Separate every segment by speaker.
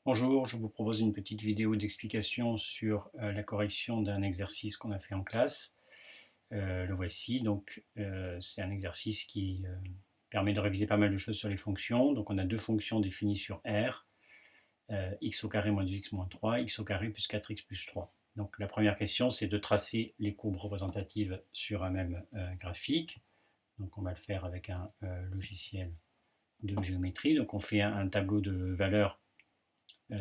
Speaker 1: Bonjour, je vous propose une petite vidéo d'explication sur la correction d'un exercice qu'on a fait en classe. Le voici, donc c'est un exercice qui permet de réviser pas mal de choses sur les fonctions. Donc on a deux fonctions définies sur R, x au carré moins 2x moins 3, x au carré plus 4x plus 3. Donc la première question, c'est de tracer les courbes représentatives sur un même graphique. Donc on va le faire avec un logiciel de géométrie. Donc on fait un tableau de valeurs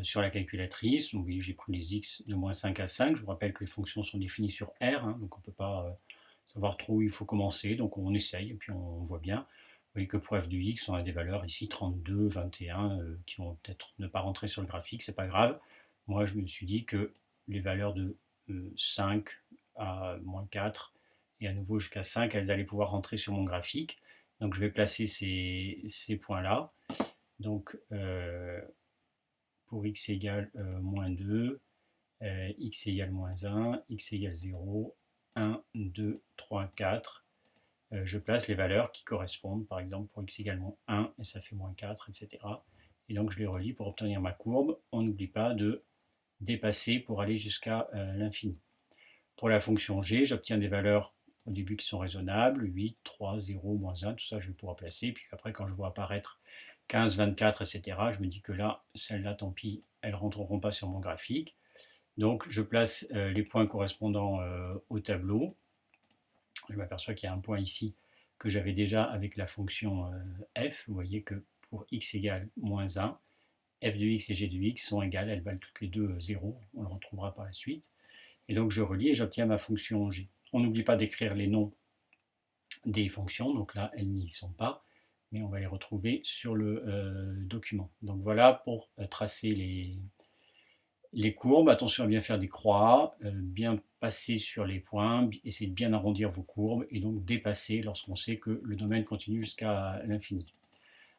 Speaker 1: sur la calculatrice. Donc, oui, j'ai pris les x de moins 5 à 5. Je vous rappelle que les fonctions sont définies sur R, hein, donc on ne peut pas savoir trop où il faut commencer. Donc on essaye et puis on voit bien. Vous voyez que pour f de x, on a des valeurs ici 32, 21, qui vont peut-être ne pas rentrer sur le graphique, c'est pas grave. Moi, je me suis dit que les valeurs de 5 à moins 4 et à nouveau jusqu'à 5, elles allaient pouvoir rentrer sur mon graphique. Donc je vais placer ces points-là. Donc pour x égale moins 2, x égale moins 1, x égale 0, 1, 2, 3, 4. Je place les valeurs qui correspondent, par exemple pour x égale moins 1, et ça fait moins 4, etc. Et donc je les relie pour obtenir ma courbe. On n'oublie pas de dépasser pour aller jusqu'à l'infini. Pour la fonction g, j'obtiens des valeurs au début qui sont raisonnables, 8, 3, 0, moins 1, tout ça je vais pouvoir placer, puis après quand je vois apparaître 15, 24, etc., je me dis que là, celles-là, tant pis, elles ne rentreront pas sur mon graphique. Donc je place les points correspondant au tableau. Je m'aperçois qu'il y a un point ici que j'avais déjà avec la fonction f. Vous voyez que pour x égale moins 1, f de x et g de x sont égales, elles valent toutes les deux 0, on le retrouvera par la suite. Et donc je relie et j'obtiens ma fonction g. On n'oublie pas d'écrire les noms des fonctions, donc là elles n'y sont pas, mais on va les retrouver sur le document. Donc voilà pour tracer les courbes. Attention à bien faire des croix, bien passer sur les points, essayer de bien arrondir vos courbes et donc dépasser lorsqu'on sait que le domaine continue jusqu'à l'infini.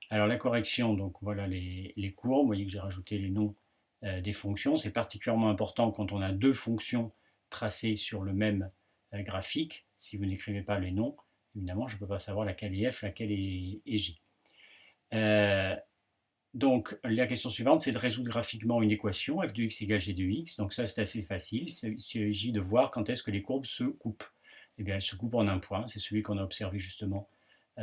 Speaker 1: Alors la correction, donc voilà les courbes, vous voyez que j'ai rajouté les noms des fonctions. C'est particulièrement important quand on a deux fonctions tracées sur le même graphique. Si vous n'écrivez pas les noms, évidemment, je ne peux pas savoir laquelle est f, laquelle est j. Donc la question suivante, c'est de résoudre graphiquement une équation, f de x égale g de x. Donc ça, c'est assez facile. Il s'agit de voir quand est-ce que les courbes se coupent. Eh bien, elles se coupent en un point. C'est celui qu'on a observé justement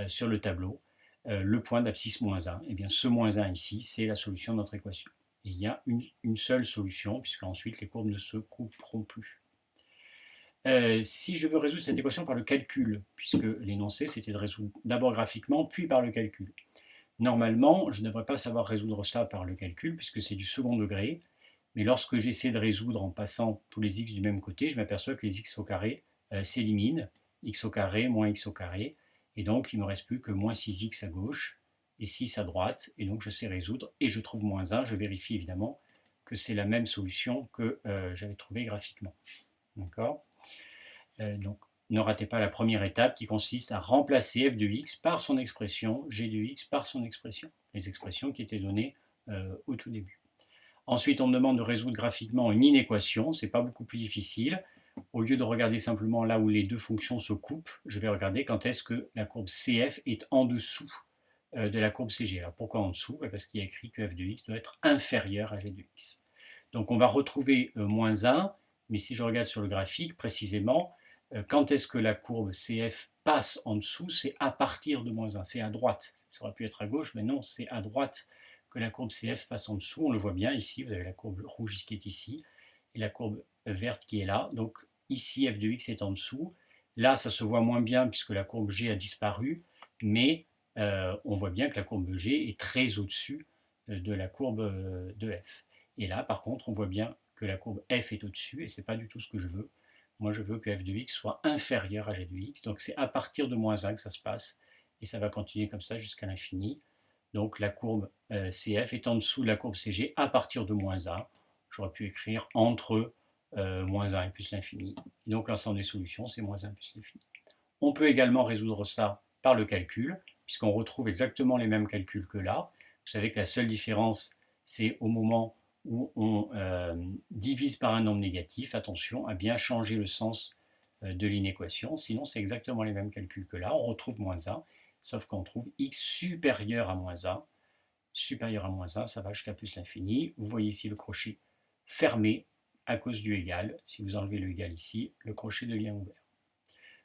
Speaker 1: sur le tableau. Le point d'abscisse moins 1. Eh bien, ce moins 1 ici, c'est la solution de notre équation. Et il y a une seule solution, puisque ensuite les courbes ne se couperont plus. Si je veux résoudre cette équation par le calcul, puisque l'énoncé, c'était de résoudre d'abord graphiquement, puis par le calcul. Normalement, je ne devrais pas savoir résoudre ça par le calcul, puisque c'est du second degré, mais lorsque j'essaie de résoudre en passant tous les x du même côté, je m'aperçois que les x au carré s'éliminent, x au carré moins x au carré, et donc il ne me reste plus que moins 6x à gauche et 6 à droite, et donc je sais résoudre, et je trouve moins 1, je vérifie évidemment que c'est la même solution que j'avais trouvée graphiquement. D'accord. Donc ne ratez pas la première étape qui consiste à remplacer f de x par son expression, g de x par son expression, les expressions qui étaient données au tout début. Ensuite, on me demande de résoudre graphiquement une inéquation, c'est pas beaucoup plus difficile. Au lieu de regarder simplement là où les deux fonctions se coupent, je vais regarder quand est-ce que la courbe CF est en dessous de la courbe CG. Alors pourquoi en dessous? Parce qu'il y a écrit que f de x doit être inférieur à g de x. Donc on va retrouver moins 1, mais si je regarde sur le graphique précisément, quand est-ce que la courbe CF passe en dessous? C'est à partir de moins 1, c'est à droite. Ça aurait pu être à gauche, mais non, c'est à droite que la courbe CF passe en dessous. On le voit bien ici, vous avez la courbe rouge qui est ici, et la courbe verte qui est là. Donc ici, f de x est en dessous. Là, ça se voit moins bien puisque la courbe G a disparu, mais on voit bien que la courbe G est très au-dessus de la courbe de f. Et là, par contre, on voit bien que la courbe f est au-dessus, et ce n'est pas du tout ce que je veux. Moi, je veux que f de x soit inférieur à g de x. Donc c'est à partir de moins 1 que ça se passe, et ça va continuer comme ça jusqu'à l'infini. Donc la courbe CF est en dessous de la courbe CG à partir de moins 1. J'aurais pu écrire entre moins 1 et plus l'infini. Donc l'ensemble des solutions, c'est moins 1 plus l'infini. On peut également résoudre ça par le calcul, puisqu'on retrouve exactement les mêmes calculs que là. Vous savez que la seule différence, c'est au moment où on divise par un nombre négatif. Attention à bien changer le sens de l'inéquation, sinon c'est exactement les mêmes calculs que là. On retrouve moins 1, sauf qu'on trouve x supérieur à moins 1 supérieur à moins 1, ça va jusqu'à plus l'infini. Vous voyez ici le crochet fermé à cause du égal. Si vous enlevez le égal ici, le crochet devient ouvert.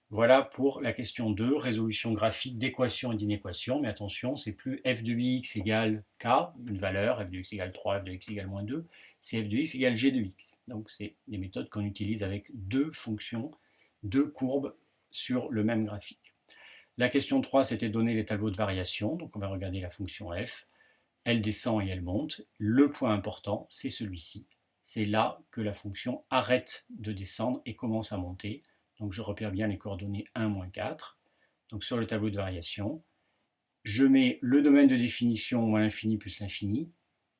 Speaker 1: Voilà pour la question 2, résolution graphique d'équation et d'inéquation. Mais attention, c'est plus f de x égale k, une valeur, f de x égale 3, f de x égale moins 2, c'est f de x égale g de x. Donc c'est des méthodes qu'on utilise avec deux fonctions, deux courbes sur le même graphique. La question 3, c'était donner les tableaux de variation. Donc on va regarder la fonction f. Elle descend et elle monte. Le point important, c'est celui-ci. C'est là que la fonction arrête de descendre et commence à monter. Donc je repère bien les coordonnées 1, moins 4. Donc sur le tableau de variation, je mets le domaine de définition moins l'infini plus l'infini.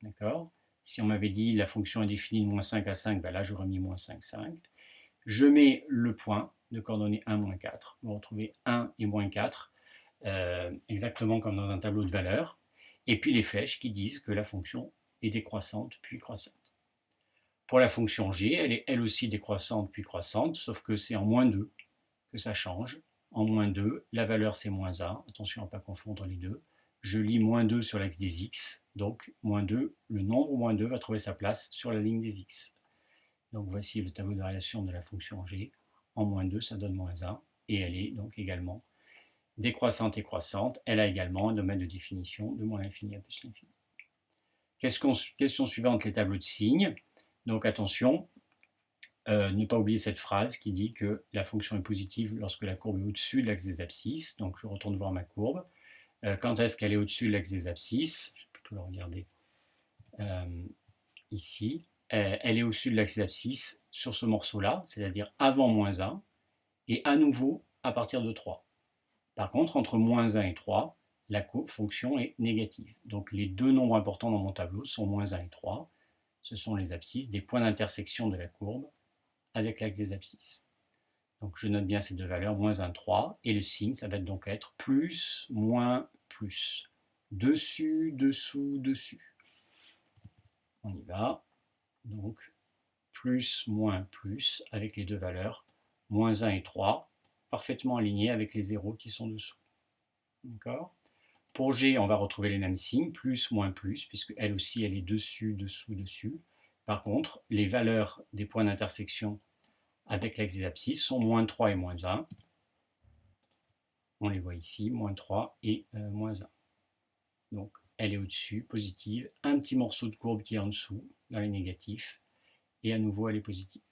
Speaker 1: D'accord. Si on m'avait dit la fonction est définie de moins 5 à 5, ben là j'aurais mis moins 5, 5. Je mets le point de coordonnées 1, moins 4. Vous retrouvez 1 et moins 4, exactement comme dans un tableau de valeurs. Et puis les flèches qui disent que la fonction est décroissante puis croissante. Pour la fonction g, elle est elle aussi décroissante puis croissante, sauf que c'est en moins 2 que ça change. En moins 2, la valeur c'est moins 1, attention à ne pas confondre les deux. Je lis moins 2 sur l'axe des x, donc moins 2, le nombre moins 2 va trouver sa place sur la ligne des x. Donc voici le tableau de variation de la fonction g. En moins 2, ça donne moins 1, et elle est donc également décroissante et croissante. Elle a également un domaine de définition de moins l'infini à plus l'infini. Question suivante, les tableaux de signes. Donc attention, ne pas oublier cette phrase qui dit que la fonction est positive lorsque la courbe est au-dessus de l'axe des abscisses. Donc je retourne voir ma courbe. Quand est-ce qu'elle est au-dessus de l'axe des abscisses? Je vais plutôt la regarder ici. Elle est au-dessus de l'axe des abscisses sur ce morceau-là, c'est-à-dire avant moins 1, et à nouveau à partir de 3. Par contre, entre moins 1 et 3, la fonction est négative. Donc les deux nombres importants dans mon tableau sont moins 1 et 3. Ce sont les abscisses, des points d'intersection de la courbe avec l'axe des abscisses. Donc je note bien ces deux valeurs, moins 1, 3, et le signe, ça va donc être plus, moins, plus. Dessus, dessous, dessus. On y va. Donc plus, moins, plus, avec les deux valeurs, moins 1 et 3, parfaitement alignés avec les zéros qui sont dessous. D'accord? Pour G, on va retrouver les mêmes signes, plus, moins, plus, puisque elle aussi, elle est dessus, dessous, dessus. Par contre, les valeurs des points d'intersection avec l'axe des abscisses sont moins 3 et moins 1. On les voit ici, moins 3 et moins 1. Donc, elle est au-dessus, positive. Un petit morceau de courbe qui est en dessous, dans les négatifs. Et à nouveau, elle est positive.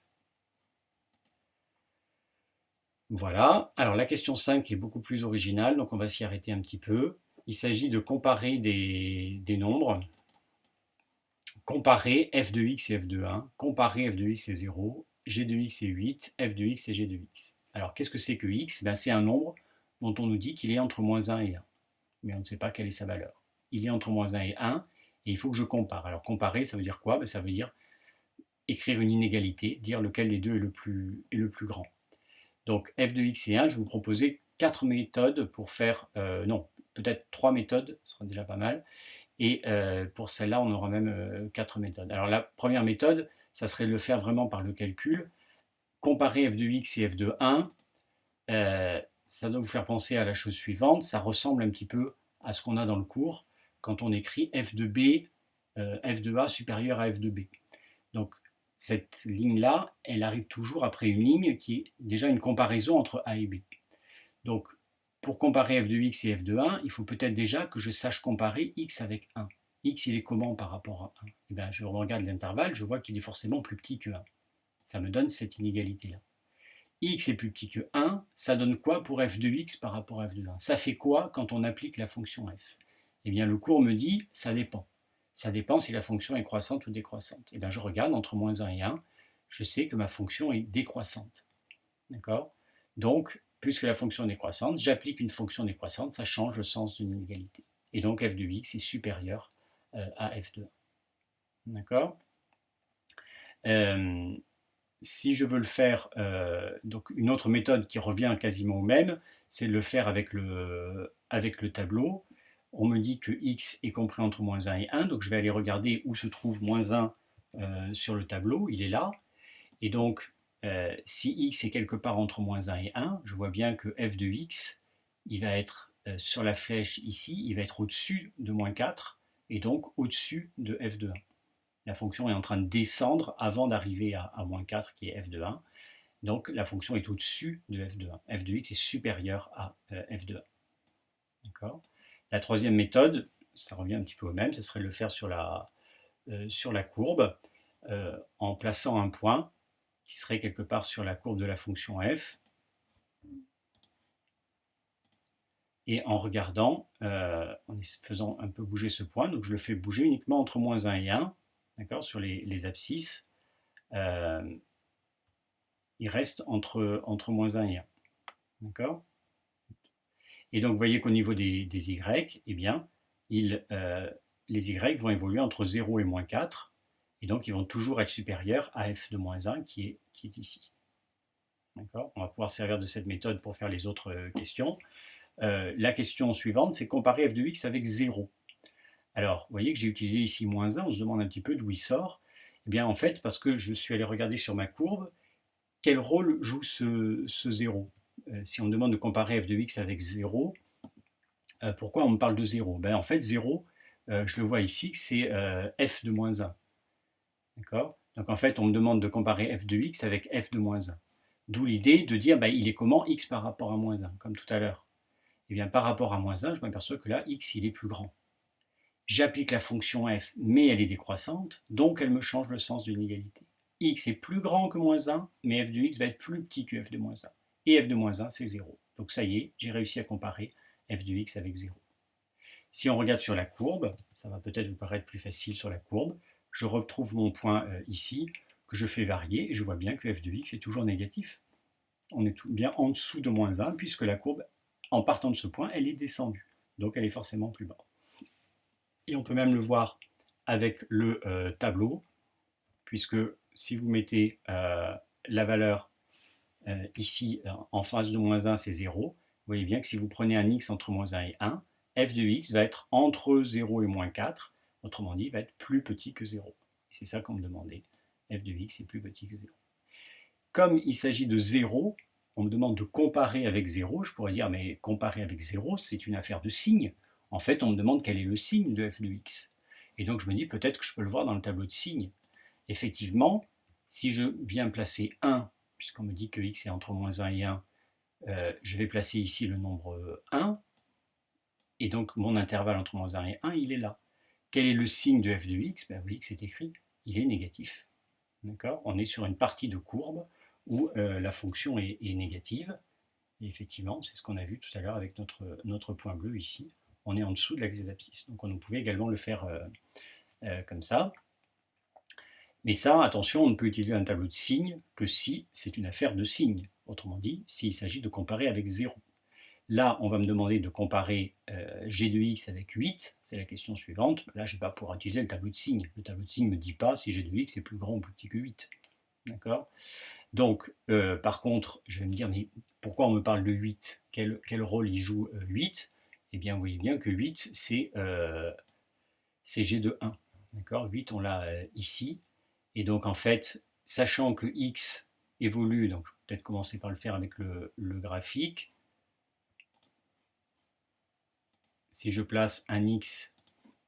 Speaker 1: Voilà. Alors, la question 5 est beaucoup plus originale, donc on va s'y arrêter un petit peu. Il s'agit de comparer des nombres. Comparer f de x et f de 1. Comparer f de x et 0. G de x est 8, f de x et g de x. Alors, qu'est-ce que c'est que x? C'est un nombre dont on nous dit qu'il est entre moins 1 et 1. Mais on ne sait pas quelle est sa valeur. Il est entre moins 1 et 1, et il faut que je compare. Alors, comparer, ça veut dire quoi? Ça veut dire écrire une inégalité, dire lequel des deux est le plus grand. Donc, f de x et 1, je vais vous proposer 4 méthodes pour faire... non, peut-être 3 méthodes, ce sera déjà pas mal. Et pour celle-là, on aura même 4 méthodes. Alors, la première méthode, ça serait de le faire vraiment par le calcul. Comparer f de x et f de 1, ça doit vous faire penser à la chose suivante. Ça ressemble un petit peu à ce qu'on a dans le cours quand on écrit f de b, f de a supérieur à f de b. Donc, cette ligne-là, elle arrive toujours après une ligne qui est déjà une comparaison entre a et b. Donc, pour comparer f de x et f de 1, il faut peut-être déjà que je sache comparer x avec 1. X, il est comment par rapport à 1? Eh bien, je regarde l'intervalle, je vois qu'il est forcément plus petit que 1. Ça me donne cette inégalité-là. X est plus petit que 1, ça donne quoi pour f de x par rapport à f de 1? Ça fait quoi quand on applique la fonction f? Eh bien, le cours me dit, ça dépend. Ça dépend si la fonction est croissante ou décroissante. Eh bien, je regarde entre moins 1 et 1, je sais que ma fonction est décroissante. D'accord? Donc, puisque la fonction est décroissante, j'applique une fonction décroissante, ça change le sens d'une inégalité. Et donc, f de x est supérieur à f de 1. D'accord? Si je veux le faire, donc une autre méthode qui revient quasiment au même, c'est de le faire avec le tableau. On me dit que x est compris entre moins 1 et 1, donc je vais aller regarder où se trouve moins 1 sur le tableau, il est là. Et donc, si x est quelque part entre moins 1 et 1, je vois bien que f de x, il va être sur la flèche ici, il va être au-dessus de moins 4, et donc au-dessus de f de 1. La fonction est en train de descendre avant d'arriver à moins 4 qui est f de 1. Donc la fonction est au-dessus de f de 1. F de x est supérieur à f de 1. D'accord. La troisième méthode, ça revient un petit peu au même, ce serait de le faire sur la courbe en plaçant un point qui serait quelque part sur la courbe de la fonction f et en regardant, en faisant un peu bouger ce point, donc je le fais bouger uniquement entre moins 1 et 1, d'accord, sur les abscisses, il reste entre moins 1 et 1, d'accord. Et donc vous voyez qu'au niveau des y, eh bien, les y vont évoluer entre 0 et moins 4, et donc ils vont toujours être supérieurs à f de moins 1 qui est ici. D'accord. On va pouvoir servir de cette méthode pour faire les autres questions. La question suivante, c'est comparer f de x avec 0. Alors, vous voyez que j'ai utilisé ici moins 1, on se demande un petit peu d'où il sort. Eh bien, en fait, parce que je suis allé regarder sur ma courbe, quel rôle joue ce 0 si on me demande de comparer f de x avec 0, pourquoi on me parle de 0 ? Ben, en fait, 0, je le vois ici, que c'est f de moins 1. D'accord ? Donc, en fait, on me demande de comparer f de x avec f de moins 1. D'où l'idée de dire, ben, il est comment x par rapport à moins 1, comme tout à l'heure. Eh bien, par rapport à moins 1, je m'aperçois que là, x, il est plus grand. J'applique la fonction f, mais elle est décroissante, donc elle me change le sens d'une égalité. X est plus grand que moins 1, mais f de x va être plus petit que f de moins 1. Et f de moins 1, c'est 0. Donc ça y est, j'ai réussi à comparer f de x avec 0. Si on regarde sur la courbe, ça va peut-être vous paraître plus facile sur la courbe, je retrouve mon point ici, que je fais varier, et je vois bien que f de x est toujours négatif. On est bien en dessous de moins 1, puisque la courbe, en partant de ce point, elle est descendue. Donc elle est forcément plus bas. Et on peut même le voir avec le tableau, puisque si vous mettez la valeur ici en face de moins 1, c'est 0. Vous voyez bien que si vous prenez un x entre moins 1 et 1, f de x va être entre 0 et moins 4, autrement dit, va être plus petit que 0. C'est ça qu'on me demandait, f de x est plus petit que 0. Comme il s'agit de 0, on me demande de comparer avec 0, je pourrais dire, mais comparer avec 0, c'est une affaire de signe. En fait, on me demande quel est le signe de f de x. Et donc je me dis, peut-être que je peux le voir dans le tableau de signes. Effectivement, si je viens placer 1, puisqu'on me dit que x est entre moins 1 et 1, je vais placer ici le nombre 1, et donc mon intervalle entre moins 1 et 1, il est là. Quel est le signe de f de x ? Ben, vous voyez que c'est écrit, il est négatif. D'accord ? On est sur une partie de courbe où la fonction est négative. Et effectivement, c'est ce qu'on a vu tout à l'heure avec notre point bleu ici. On est en dessous de l'axe des abscisses. Donc on pouvait également le faire comme ça. Mais ça, attention, on ne peut utiliser un tableau de signes que si c'est une affaire de signes. Autrement dit, s'il s'agit de comparer avec 0. Là, on va me demander de comparer g de x avec 8, c'est la question suivante. Là, je ne vais pas pouvoir utiliser le tableau de signes. Le tableau de signes ne me dit pas si g de x est plus grand ou plus petit que 8. D'accord ? Donc, par contre, je vais me dire, mais pourquoi on me parle de 8 ? Quel rôle il joue 8 ? Eh bien, vous voyez bien que 8, c'est g de 1. D'accord ? 8, on l'a ici. Et donc, en fait, sachant que x évolue, donc je vais peut-être commencer par le faire avec le graphique. Si je place un x,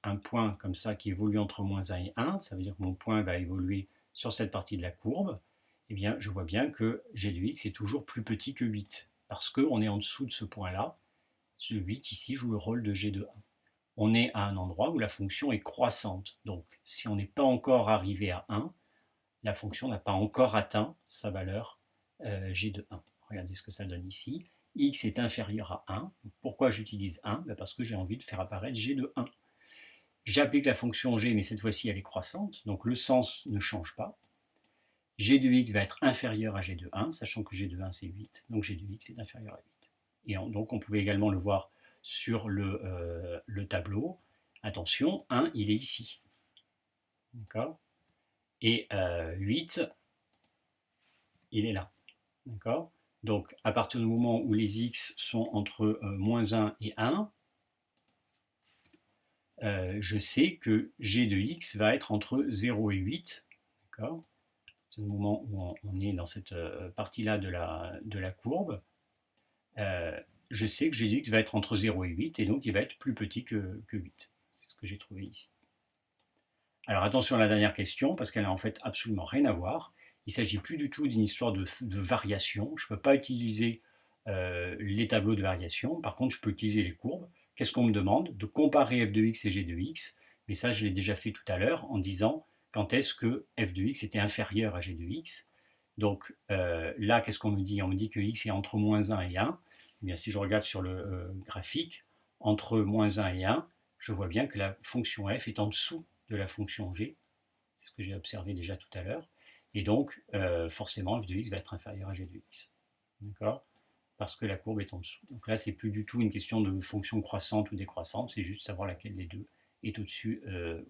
Speaker 1: un point comme ça qui évolue entre moins 1 et 1, ça veut dire que mon point va évoluer sur cette partie de la courbe, eh bien, je vois bien que g de x est toujours plus petit que 8, parce qu'on est en dessous de ce point-là. Ce 8 ici joue le rôle de g de 1. On est à un endroit où la fonction est croissante. Donc, si on n'est pas encore arrivé à 1, la fonction n'a pas encore atteint sa valeur g de 1. Regardez ce que ça donne ici. X est inférieur à 1. Pourquoi j'utilise 1 ? Parce que j'ai envie de faire apparaître g de 1. J'applique la fonction g, mais cette fois-ci elle est croissante, donc le sens ne change pas. G de x va être inférieur à g de 1, sachant que g de 1 c'est 8, donc g de x est inférieur à 8. Et donc on pouvait également le voir sur le tableau. Attention, 1 il est ici. D'accord ? Et 8, il est là. D'accord ? Donc, à partir du moment où les x sont entre moins 1 et 1, je sais que g de x va être entre 0 et 8. D'accord ? C'est le moment où on est dans cette partie-là de la courbe. Je sais que g de x va être entre 0 et 8, et donc il va être plus petit que 8. C'est ce que j'ai trouvé ici. Alors attention à la dernière question, parce qu'elle n'a en fait absolument rien à voir. Il ne s'agit plus du tout d'une histoire de variation. Je ne peux pas utiliser les tableaux de variation. Par contre, je peux utiliser les courbes. Qu'est-ce qu'on me demande? De comparer f de x et g de x. Mais ça, je l'ai déjà fait tout à l'heure en disant quand est-ce que f de x était inférieur à g de x. Donc là, qu'est-ce qu'on me dit? On me dit que x est entre moins 1 et 1. Eh bien, si je regarde sur le graphique, entre moins 1 et 1, je vois bien que la fonction f est en dessous de la fonction g. C'est ce que j'ai observé déjà tout à l'heure. Et donc, forcément, f de x va être inférieur à g de x. D'accord? Parce que la courbe est en dessous. Donc là, c'est plus du tout une question de fonction croissante ou décroissante, c'est juste savoir laquelle des deux est au-dessus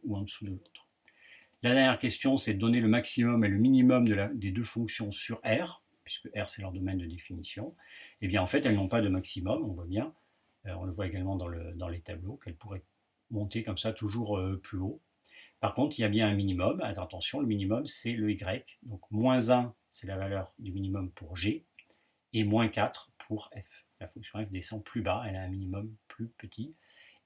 Speaker 1: ou en dessous de l'autre. La dernière question, c'est de donner le maximum et le minimum des deux fonctions sur R, puisque R, c'est leur domaine de définition. Et bien, en fait, elles n'ont pas de maximum, on voit bien. On le voit également dans les tableaux, qu'elles pourraient monter comme ça toujours plus haut. Par contre, il y a bien un minimum. Attention, le minimum, c'est le y. Donc, moins 1, c'est la valeur du minimum pour g, et moins 4 pour f. La fonction f descend plus bas, elle a un minimum plus petit.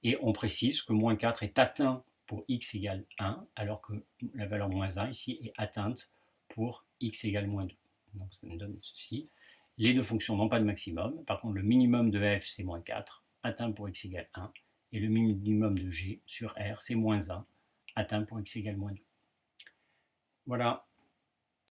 Speaker 1: Et on précise que moins 4 est atteint pour x égale 1, alors que la valeur moins 1 ici est atteinte pour x égale moins 2. Donc ça nous donne ceci. Les deux fonctions n'ont pas de maximum. Par contre, le minimum de f, c'est moins 4, atteint pour x égale 1. Et le minimum de g sur R, c'est moins 1, atteint pour x égale moins 2. Voilà.